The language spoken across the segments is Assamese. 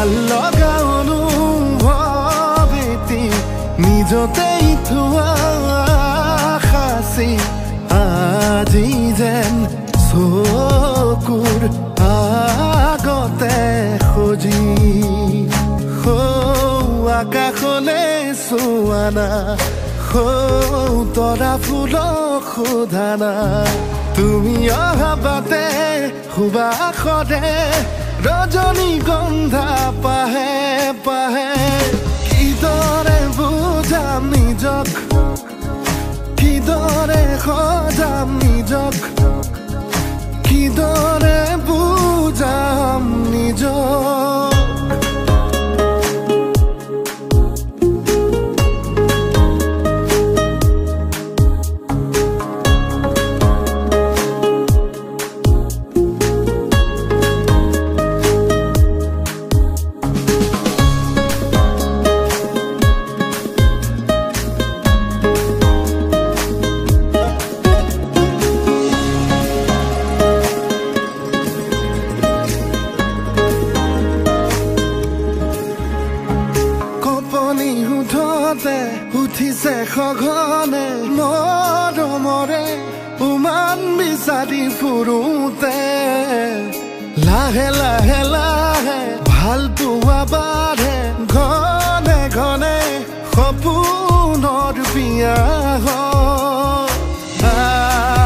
ভাল লগা অনুভৱ এটি নিজতেই থোৱা সাঁচি আজি যেন চকুৰ আগতে সজি আকাশলে চোৱানা তৰা ফুলক সোধানা তুমি অহা বাটে সুবাসৰে ৰজনীগন্ধা পাহে পাহে কিদৰে বুজাম নিজক কিদৰে সজাম নিজক কিদৰে বুজাম নিজক উঠিছে সঘনে মৰমৰে উমান বিচাৰি ফুৰোতে লাহে লাহে লাহে ভাল পোৱা বাঢ়ে ঘনে ঘনে সপোনৰ বিয়া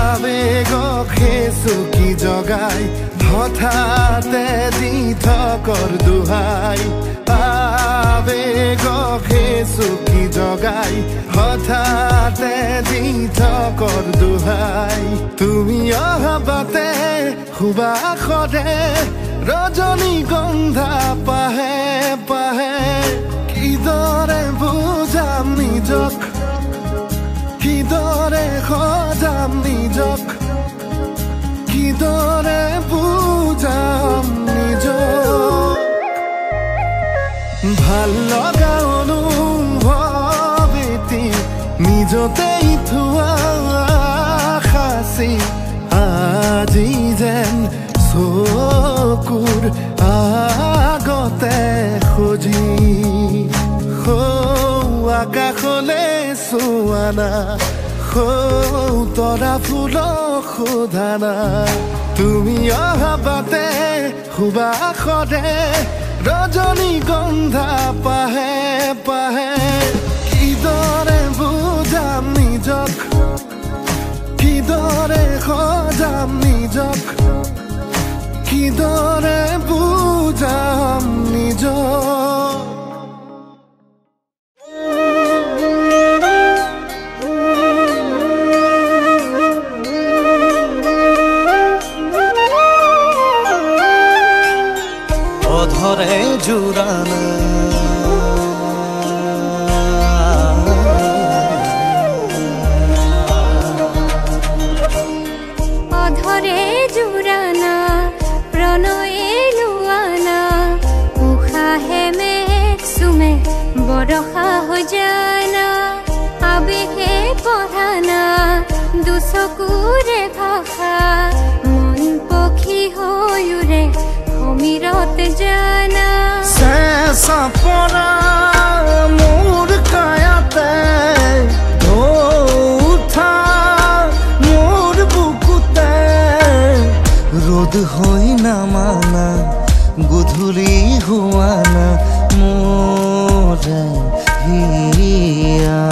আবেগক চুকি জগাই হঠাতে দি থকৰ দোহাই আবেগক চুকি জগাই হঠাতে দি থকৰ দোহাই তুমি অহা বাটে সুবাসৰে ৰজনীগন্ধা পাহে পাহে কিদৰে বুজাম নিজক কিদৰে সজাম নিজক কিদৰে বুজাম নিজক ভাল লগা অনুভৱ এটি নিজতেই থোৱা সাঁচি আজি যেন চকুৰ আগতে সজি আকাশলে চোৱানা তৰা ফুলক সোধানা তুমি অহা বাটে সুবাসৰে ৰজনীগন্ধা পাহে পাহে কিদৰে বুজাম নিজক কিদৰে সজাম নিজক কিদৰে বুজাম নিজক অধৰে জুড়ানা অধৰে জুড়ানা প্ৰণয়ে লুয়ানা উশাহে মেঘ চুমে বৰষা হৈ জানা আবেগে পঢ়ানা দুচকুৰে ভাষা মন পক্ষী হৈ উৰে সমীৰতে জানা চেঁচা পৰা মোৰ কায়াতে উঠা মোৰ বুকুতে ৰোদ হই নামানা গধূলি হুয়ানা মোৰে হিয়া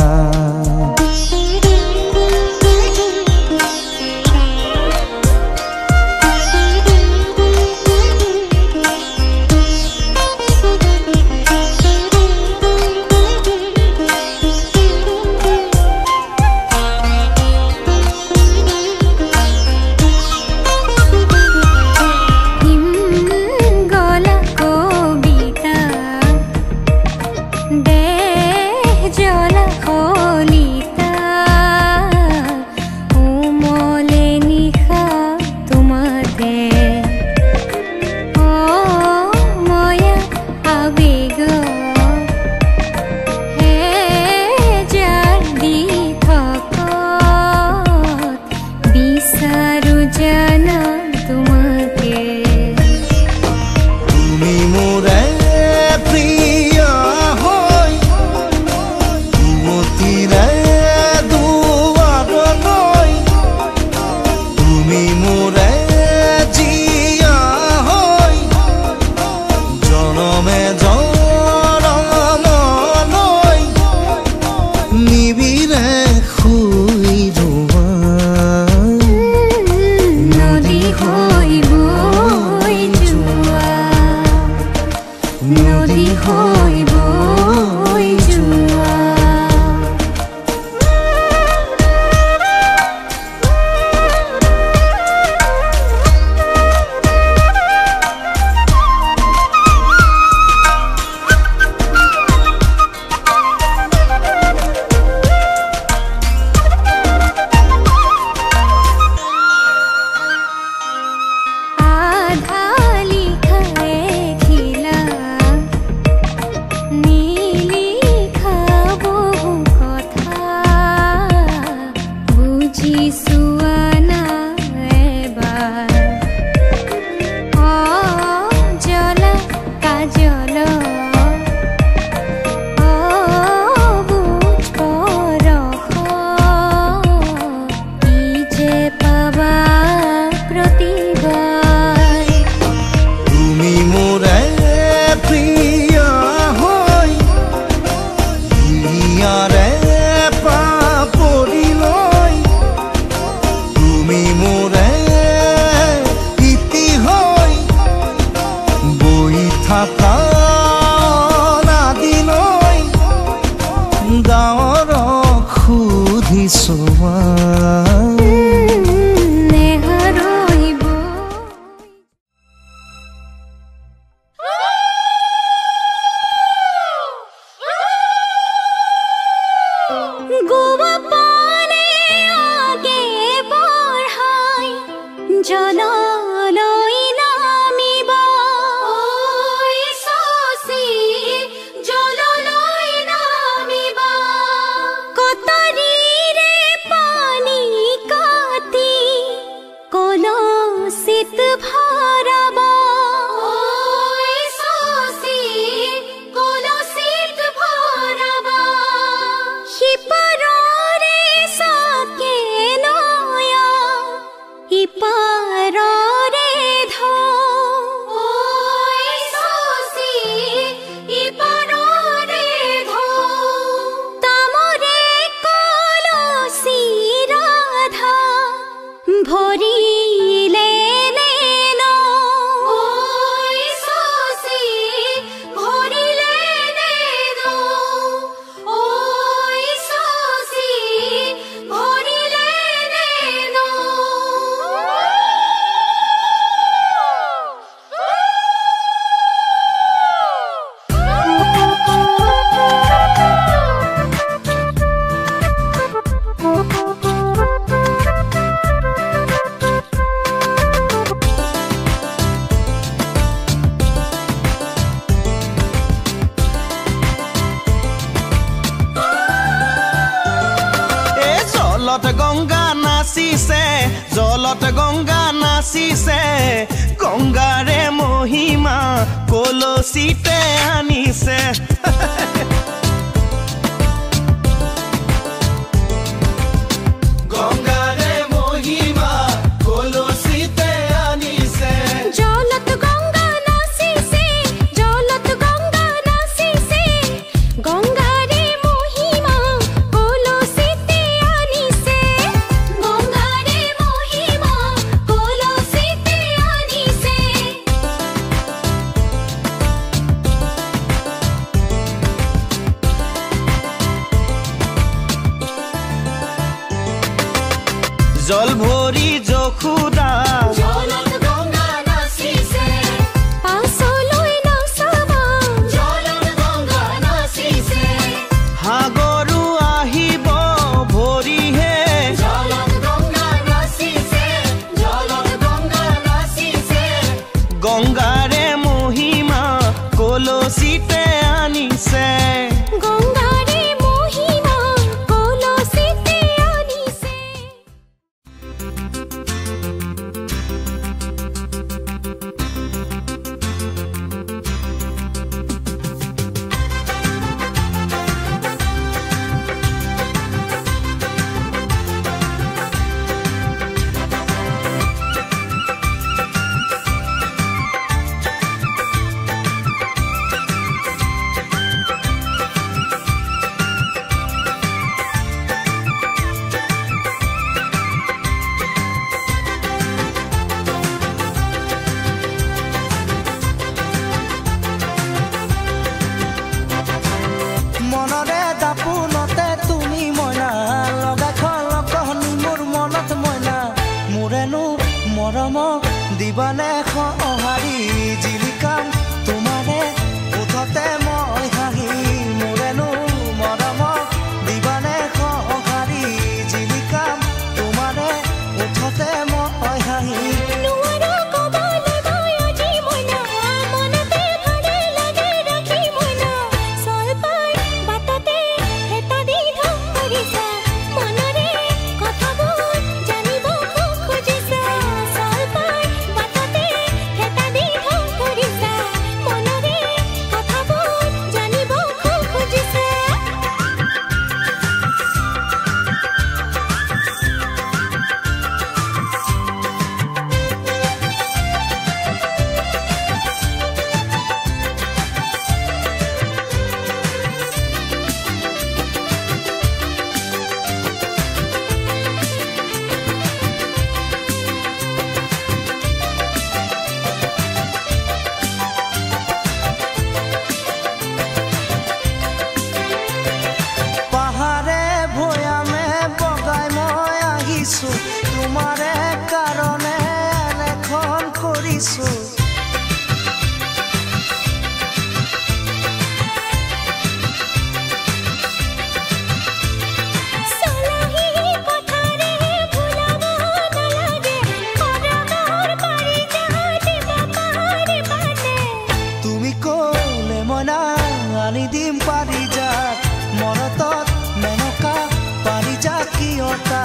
গলা কবিতা নদী হৈ বৈ যোৱা জলত গংগা নাচিছে গংগাৰে মহিমা কলসিতে আনিছে গংগাৰে মহিমা কলসিতে আনিছে জলত গংগা নাচিছে গংগাৰে মহিমা কলসিতে আনিছে গংগাৰে মহিমা কলসিতে আনিছে জল ভৰি যখুদা জলত গংগা নাচিছে পাছলৈ নাচাবা জলত গংগা নাচিছে সাগৰো আহিব ভৰিহে জলত গংগা নাচিছে গংগাৰে মহিমা কলসিতে আনিছে গংগাৰে মহিমা কলসিতে আনিছে দিবানে সঁহাৰি জিলিকাম তোমাৰে ওঠতে মই হাঁহি মোৰেনো মৰমক দিবানে সঁহাৰি জিলিকাম তোমাৰে ওঠতে মই হাঁহি তোমাৰে কাৰণে এনেখন কৰিছো তুমি ক'লে মনা আনি দিম পাৰি যাত মৰতত মেনকা পাৰি যাত কিয়তা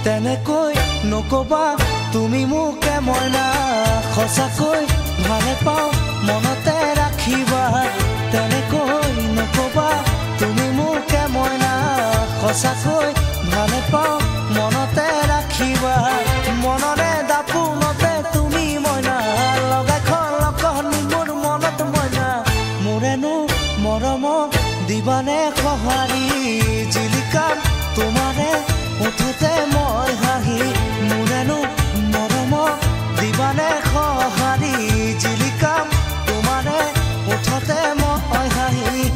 তেনেকৈ নকবা তুমি মোকে মইনা সঁচাকৈ ভালে পাওঁ মনতে ৰাখিবা তেনেকৈ নকবা তুমি মোকে মইনা সঁচাকৈ ভালে পাওঁ মনতে ৰাখিবা মনৰে দাপোনতে তুমি মইনা লগাইখন লগনি মোৰ মনত মইনা মোৰেনো মৰমক দিবানে সঁহাৰি জিলিকাম তোমাৰে ওঠতে মই হাঁহি মোৰেনো মৰমক দিবানে সঁহাৰি জিলিকাম তোমাৰে ওঠতে মই হাঁহি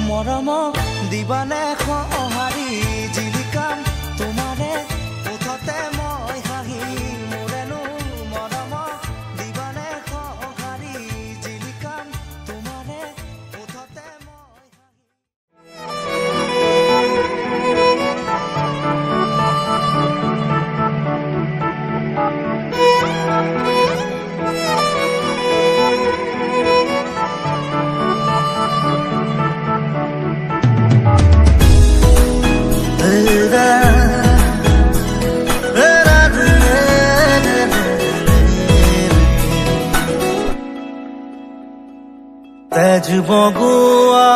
মৰমক দিবানে সঁহাৰি জিলিকাম তোমাৰে ওঠতে মই হাঁহি মোৰেনো মৰমক দিবানে সঁহাৰি জিলিকাম তোমাৰে ওঠতে মই তেজ বগোৱা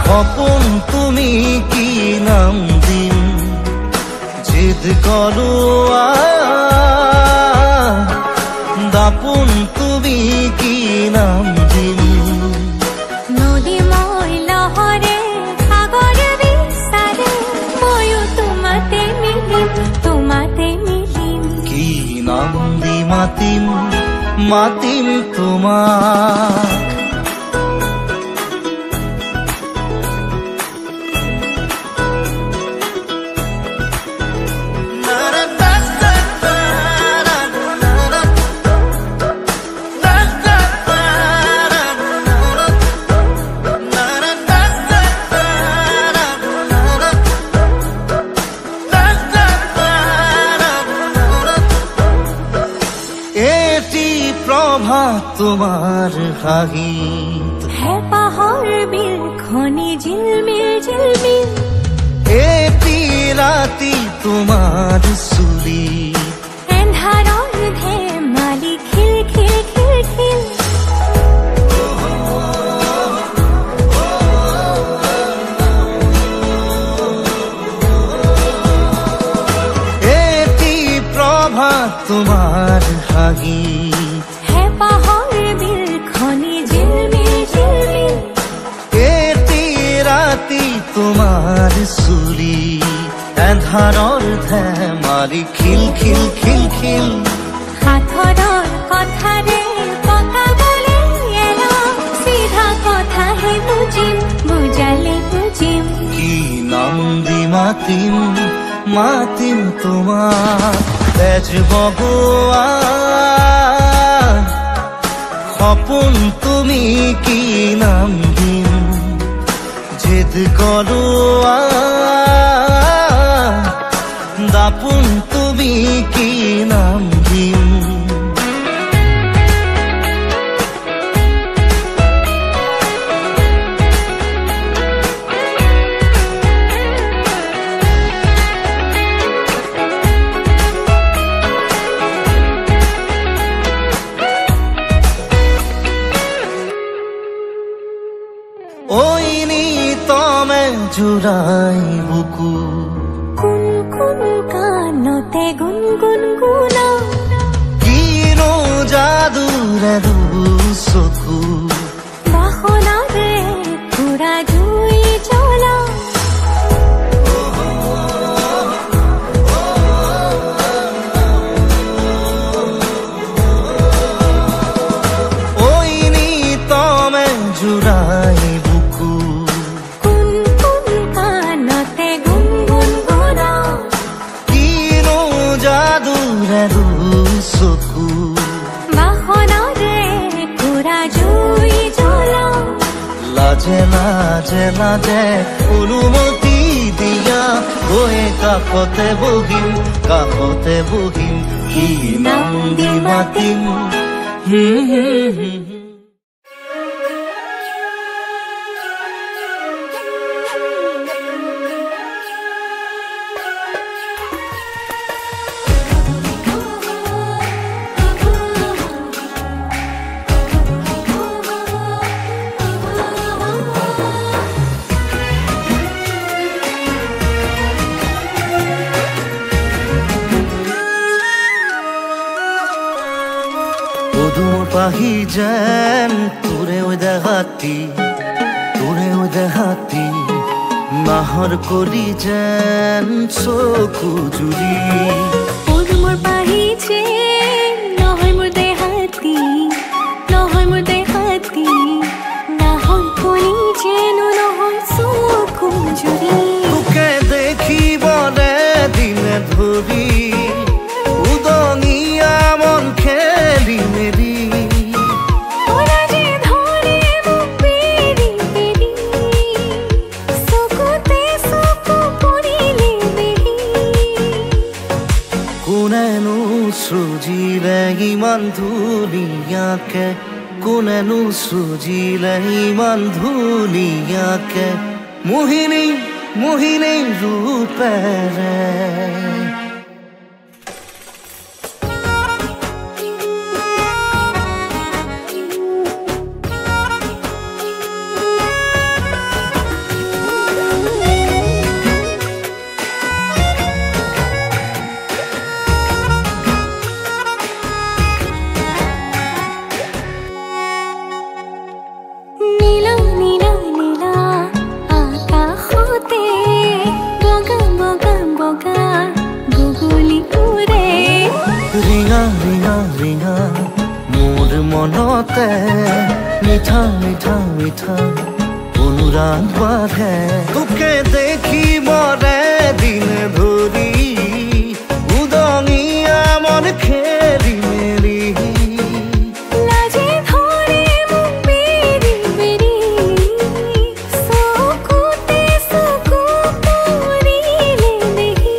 সপোন তুমি কি নাম দিম জিদ কৰোৱা দাপোন তুমি কি নাম দিম নদী মই লহৰে সাগৰ বিচাৰে ময়ো তোমাতে মিলিম কি নাম দি মাতিম মাতিম তোমাক তোমাৰ হাঁহিত হেঁপাহৰ বিলখনি জিলমিল এটি ৰাতি তোমাৰ চুলি এন্ধাৰৰ ধেমালি খিল এটি প্ৰভাত তোমাৰ হাঁহিত তোমাৰ চুলি এন্ধাৰৰ ধেমালি খিল হাতৰ কথাৰে পকাবলে এৰা চিধা কথাহে বুজালে বুজিম কি নাম দি মাতিম তোমাক তেজ বগোৱা সপোন তুমি কি নাম দিম জিদ কৰোৱা দাপোন তুমি কি নাম দিম জুৰাই বুকু কোন কানতে গুণগুণগুণা কিনো যাদুৰে চকু বাসনাৰে পুৰা জুই জ্বলা ঐনি তমে জুৰাই চকু বাসনাৰে পুৰা জুই জ্বলা লাজে অনুমতি দিয়া গৈ কাষতে বহিম কি নাম দি মাতিম পাহি যেন তোৰেও দেহাতি নাহৰ কৰি যেন চকু জুৰি মোৰ পাহি যেন নহয় মোৰ দেহাতি নাহৰ কৰি যেনো নহয় চকু জুৰি তোকে দেখিবলে দিনে ধৰি উদঙীয়া মন খেলি মেলি সৃজিলে ইমান ধুনীয়াকে কোনেনো সৃজিলে ইমান ধুনীয়াকে মোহিনী ৰূপেৰে ৰিঙা ৰিঙা ৰিঙা মোৰ মনতে মিঠা মিঠা মিঠা অনুৰাগ বাঢ়ে তোকে দেখি মৰে দিন ধৰি উদঙীয়া মন খেলি মেলি লাজে ধৰে মোক বেৰি বেৰি চকুতে চকু পৰিলে দেখি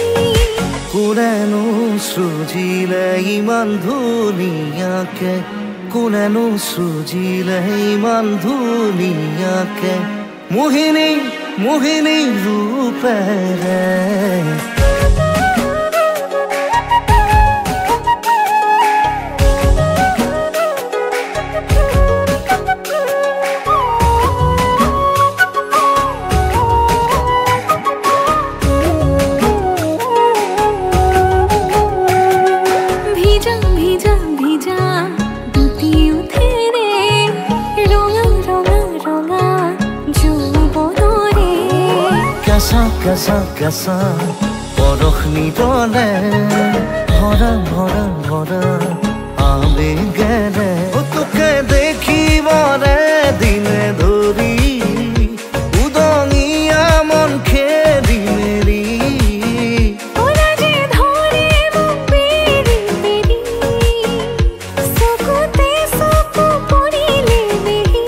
কোনেনো সৃজিলে ইমান ধুনীয়াকে কোনেনো সৃজিলে ইমান ধুনীয়াকে মোহিনী মোহিনী ৰূপেৰে ভিজা ভিজা ভিজা দুটি উঠে ৰে ৰঙা ৰঙা ৰঙা যৌৱনৰে কেঁচা কেঁচা কেঁচা পৰশনি দলে ভৰা ভৰা ভৰা আবেগেৰে তোকে দেখি মৰে দিনে ধৰি উদঙীয়া মন খেলি মেলি লাজে ধৰে মোক বেৰি বেৰি চকুতে চকু পৰিলে দেখি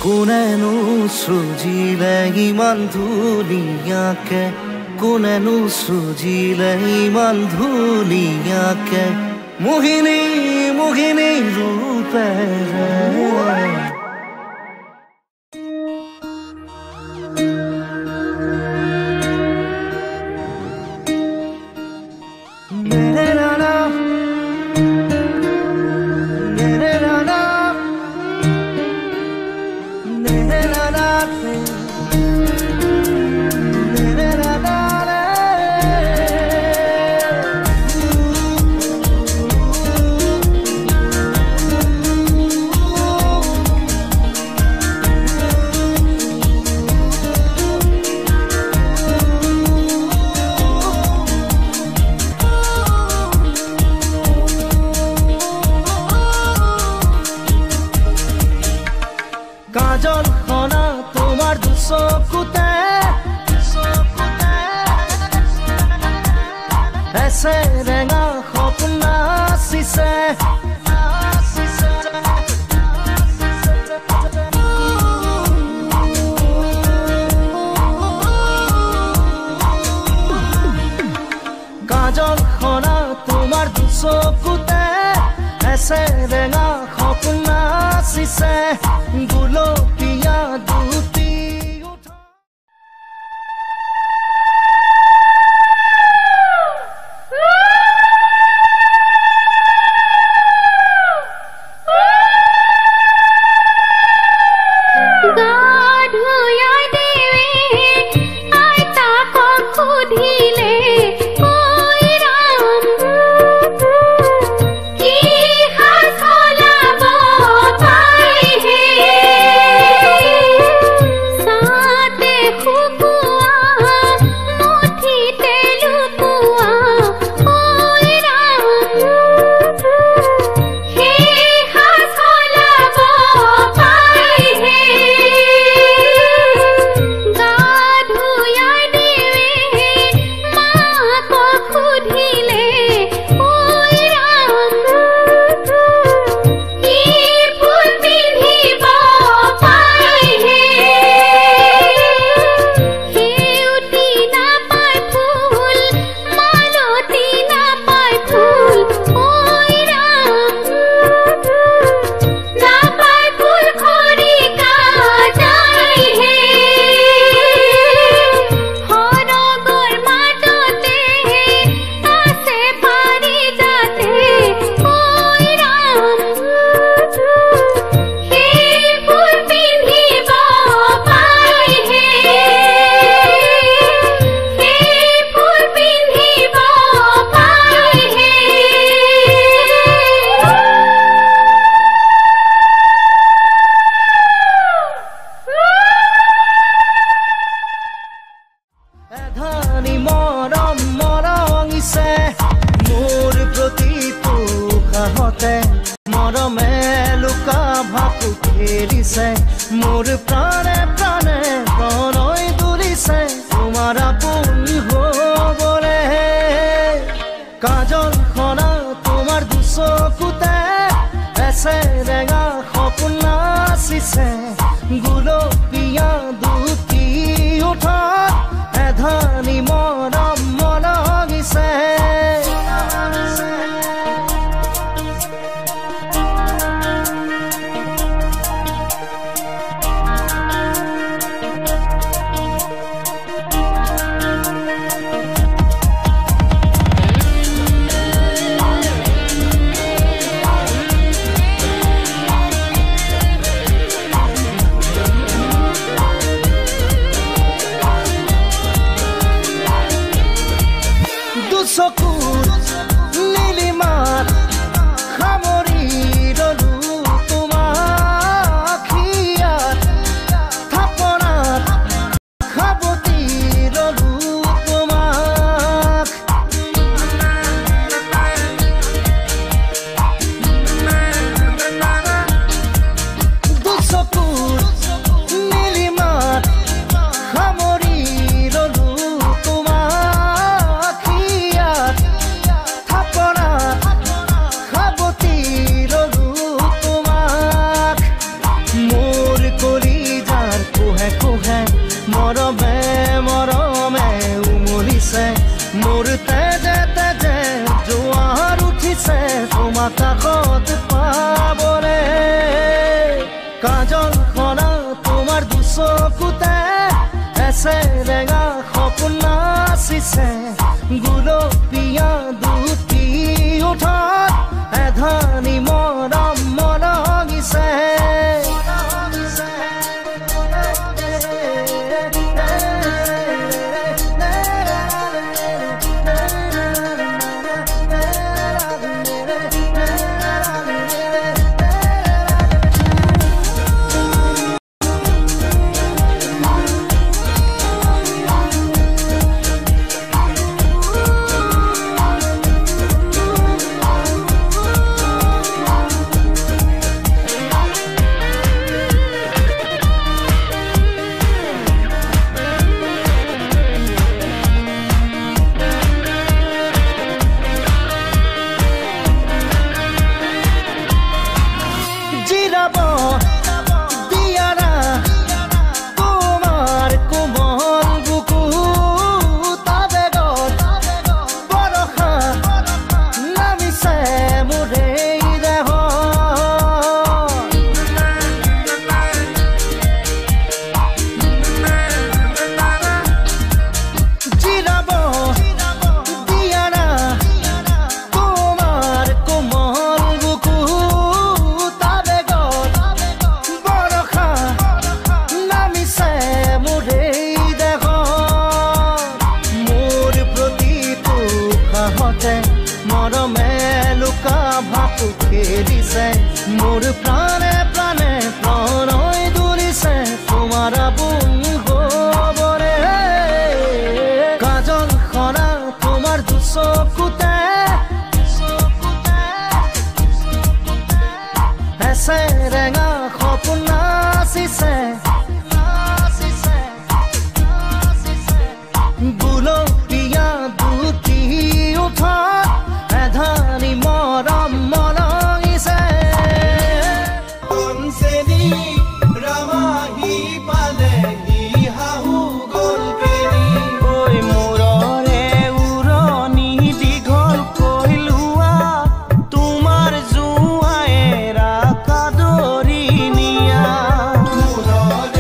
কোনেনো সৃজিলে ইমান ধুনীয়াকে কোনেনো সৃজিলে ইমান ধুনীয়াকে মোহিনী মোহিনী ৰূপেৰে কাজল খনা তোমাৰ দুচকুতে এসে ৰেঙা সপোন নাচিছে কাজল খনা তোমাৰ দুচকুতে এসে ৰেঙা সপোন নাচিছে গুলপীয়া দুটি খেলিছে মোৰ প্ৰাণে প্ৰাণে প্ৰণয় তুলিছে তোমাৰ আপোন হ'বলে কাজল খনা তোমাৰ দুচকুতে এছে ৰেঙা সপোন নাচিছে গুলপীয়া দুটি ওঠত এধানি মৰম মলগিছে চকুৰ নীলিমাত সামৰি ললো তোমাক হিয়াত থাপনাত সাৱটি ললো তোমাক দুচকুৰ নীলিমাত সামৰি ললো মৰমে মৰমে উমলিছে মোৰ তেজে তেজে জোৱাৰ উঠিছে তোমাক কাষত পাবলে কাজল খনা তোমাৰ দুচকুতে এছে ৰেঙা সপোন নাচিছে গুলপীয়া দুটি ওঠত এধানি মৰম মলগিছে মৰমে লুকা ভাকু খেলিছে মোৰ প্ৰাণে প্ৰাণে প্ৰণয় তুলিছে তোমাৰ আপোন হ'বলে কাজল খনা তোমাৰ দুচকুতে এছে ৰেঙা সপোন নাচিছে গুলপীয়া দুটি উঠত এধানি মৰম মলগিছে চেনি ৰমাহি পালেহি হাহু গল প্ৰেমী ঐ মূৰৰে উৰণি দীঘল কৈলোৱা তোমাৰ জোঁৱায়েৰা কাদৰি নিয়া মূৰৰ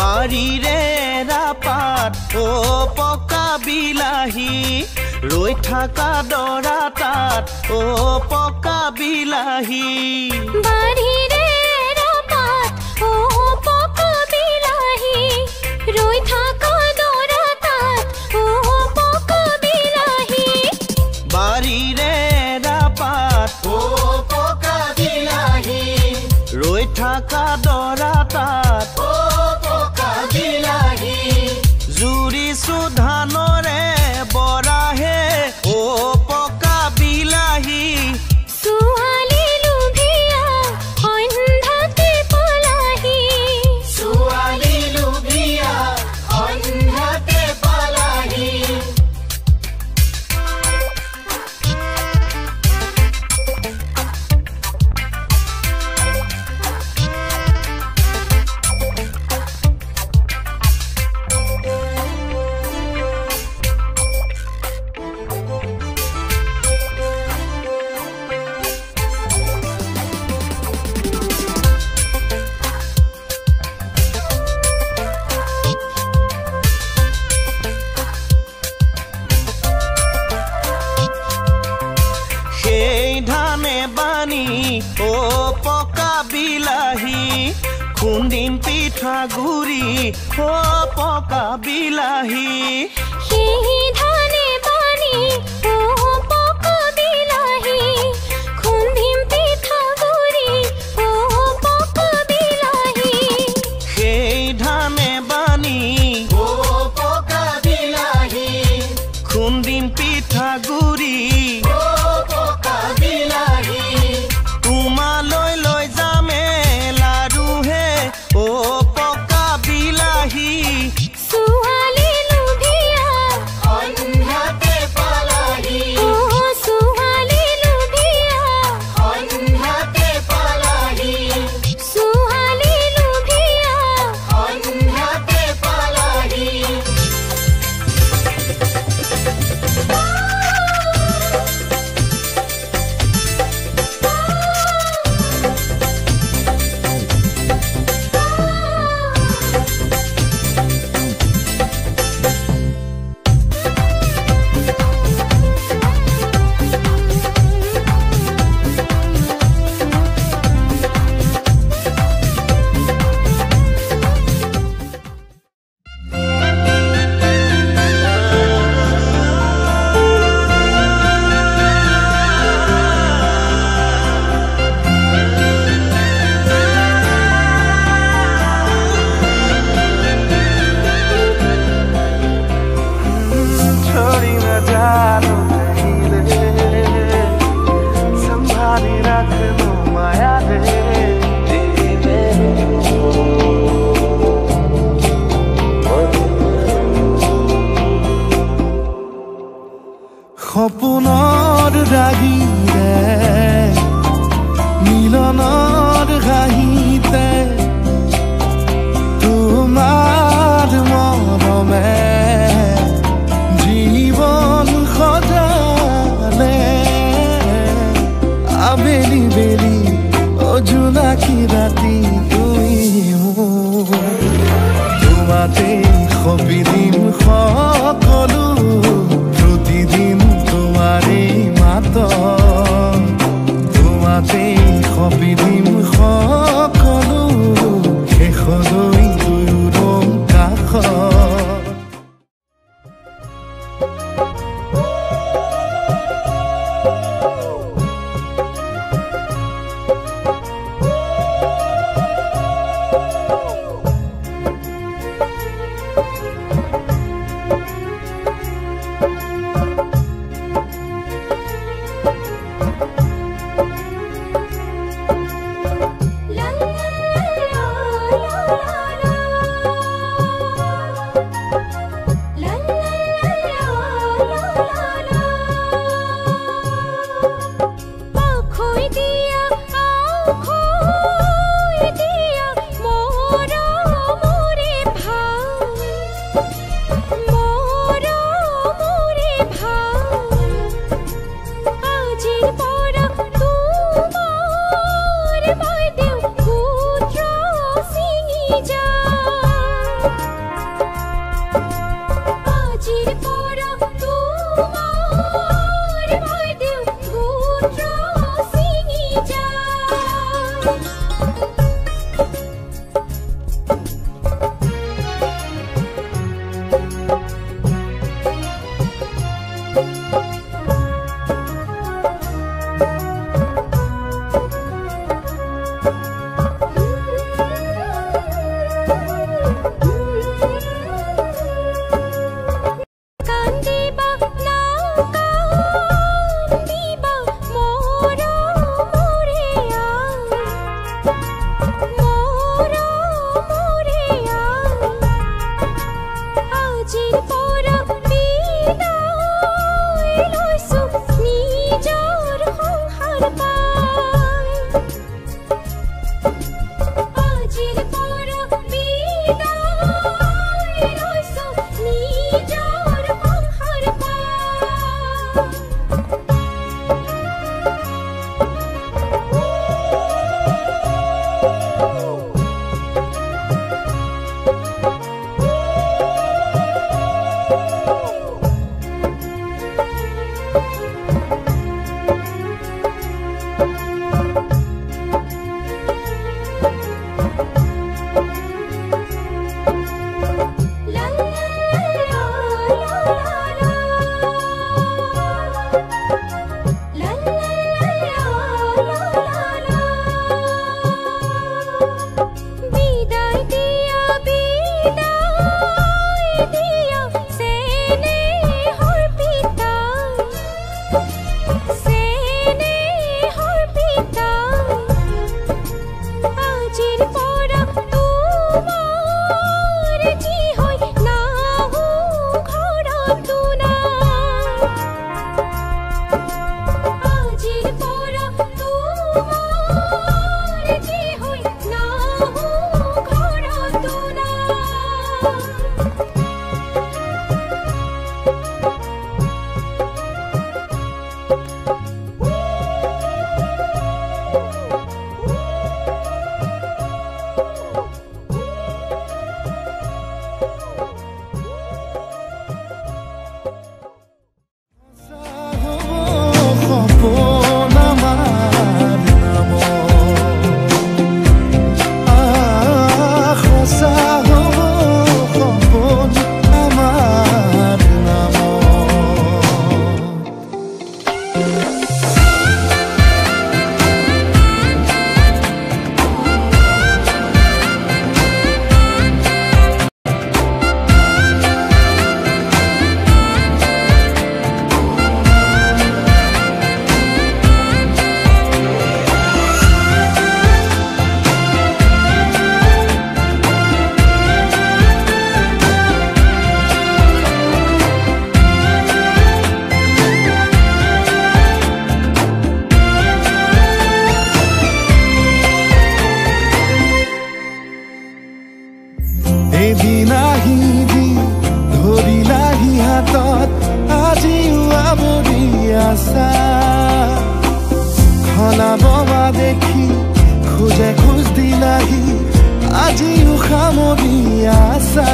বাৰীৰে ৰাপাত ও পকা বিলাহী ৰৈ থকা দৰা তাত ও পকা বিলাহী বাৰীৰে ৰাপাত ও পকা বিলাহী ৰৈ থকা দৰা তাত ও পকা বিলাহী বাৰীৰে ৰাপাত ও পকা বিলাহী ৰৈ থকা দৰা তাত ও পকা বিলাহী জুৰিছো ধানৰে বৰাহে ও পকা বিলাহী ছোৱালী লোভিয়া সন্ধাতে পলাহি ছোৱালী লোভিয়া সন্ধাতে পালাহি সেই ধানে বানি ও পকা বিলাহী খুন্দিম পিঠা গুৰি ও পকা বিলাহী সেই ধানে বানি ও পকা বিলাহী খুন্দিম পিঠা গুৰি ও পকা বিলাহী সেই ধানে বানি ও পকা বিলাহী খুন্দিম পিঠা গুৰি ও পকা বিলাহী তোমালৈ লৈ যামে লাৰু হে ও পকা বিলাহী ছোৱালী লোভিয়া এদিন আহিবি ধৰিলাহি হাতত আজিও আৱৰি আছা খলাব বা দেখি খোজে খোজ দিলাহি আজিও সামৰি আছা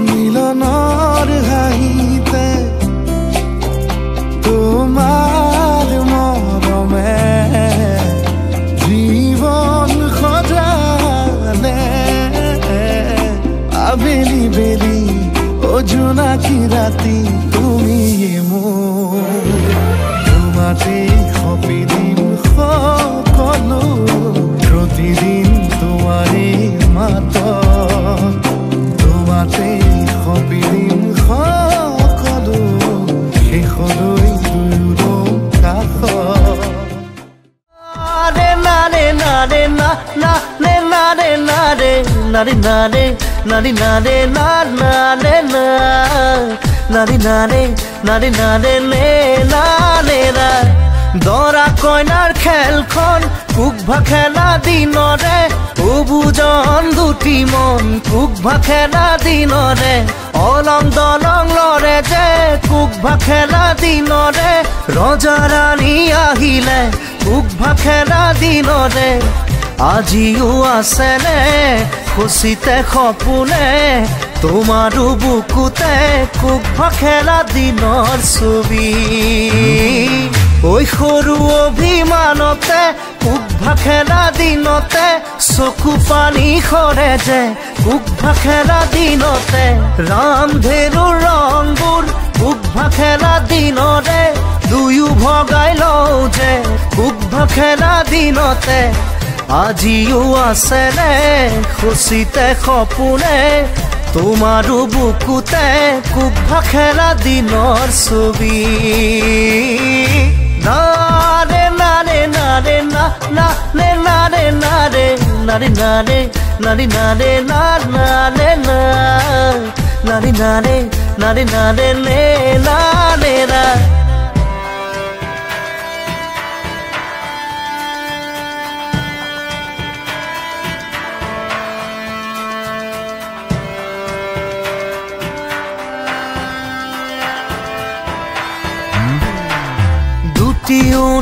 মিলনৰ হাঁহিতে তোমাৰ মৰমে জীৱন সজালে আবেলি বেলি জোনাকী ৰাতি তুমিয়ে মোৰ তোমাতে সপি দিম সকলো প্ৰতিদিন তোমাৰে মাতত তোমাতে সপি দিম সকলো শেষলৈ দুয়ো কাষত নাৰে নাৰে না না নে নাৰে নাৰে নাৰে নাৰে নাৰে নাৰে না নাৰে না নাৰে নাৰে নাৰে নাৰে নে নাৰে না দৰা কইনাৰ খেলখন কুকভা খেলা দিনৰে উবুজন দুটি মন কুকভা খেলা দিনৰে অলং দলং লৰে যে কুকভা খেলা দিনৰে ৰজা ৰাণী আহিলে কুকভা খেলা দিনৰে আজিও আছেনে খুচিতে সপোনে তোমাৰো বুকুতে কুকভা খেলা দিনৰ ছবি ঐ সৰু অভিমানতে কুকভা খেলা দিনতে চকু পানী সৰে যে কুকভা খেলা দিনতে ৰামধেনুৰ ৰংবোৰ কুকভা খেলা দিনৰে দুয়ো ভগাই লওঁ যে কুকভা খেলা দিনতে আজিও আছেনে খুচিতে সপোনে তোমাৰো বুকুতে কুকভা খেলা দিনৰ ছবি নাৰে নাৰে নাৰে না না নে নাৰে নাৰে নাৰে নাৰে নাৰে নাৰে না নাৰে না নাৰে নাৰে নাৰে নাৰে নে নাৰে না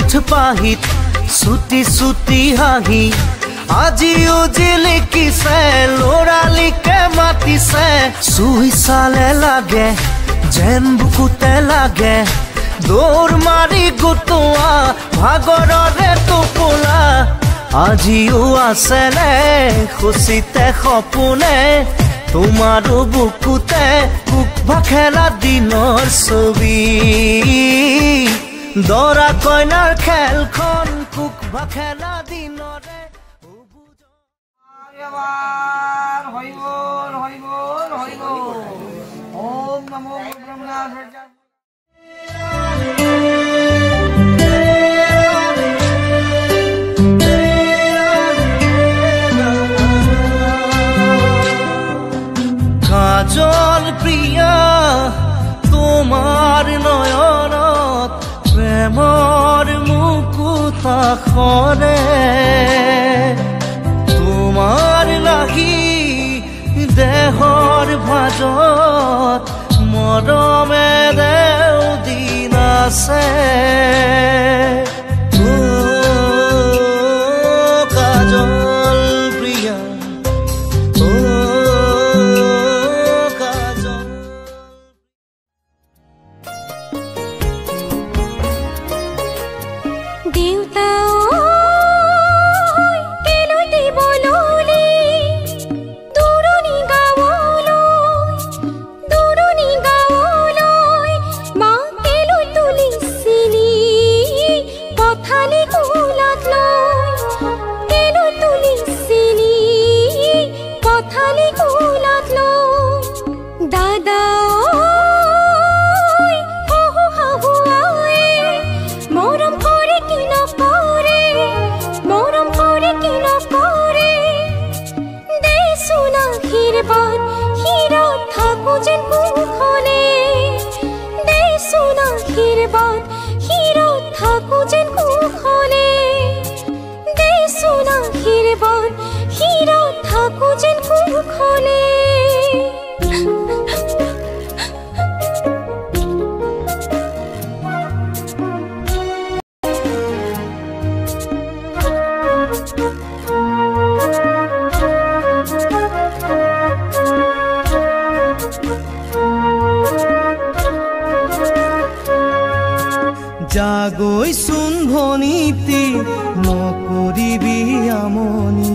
উঠ পাহিত ছুটি ছুটি হাঁহি আজিও জিলিকিছে ল'ৰালিকে মাতিছে চুই চালে লাগে যেন বুকুতে লাগে দৌৰ মাৰি গোটোৱা ভাগৰৰে টোপোলা আজিও আছেনে খুচিতে সপোনে তোমাৰো বুকুতে কুকভা খেলা দিনৰ ছবি দৰা কইনাৰ খেলখন কুকভা খেলা দিনৰে ওম নমো ব্ৰহ্মণায় কাজল প্ৰিয়া তোমাৰ নয়নত প্ৰেমৰ মুকুতা খৰে তোমাৰ লাগি দেহৰ ভাজত মৰমে দেও দিন আছে কাজল প্ৰিয়া কাজল দেউতা দাদা মৰম কৰে কি নক থাকো যেন কুখনে দেচোন আশীৰ্বাদ শিৰত থাকো যেন কুখনে দেচোন আশীৰ্বাদ শিৰত থাকো যেন কুখনে জাগৈচোন ভনীতি নকৰিবি আমনি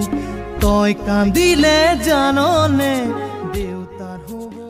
তই কান্দিলে জাননে দেউতাৰ হ'ব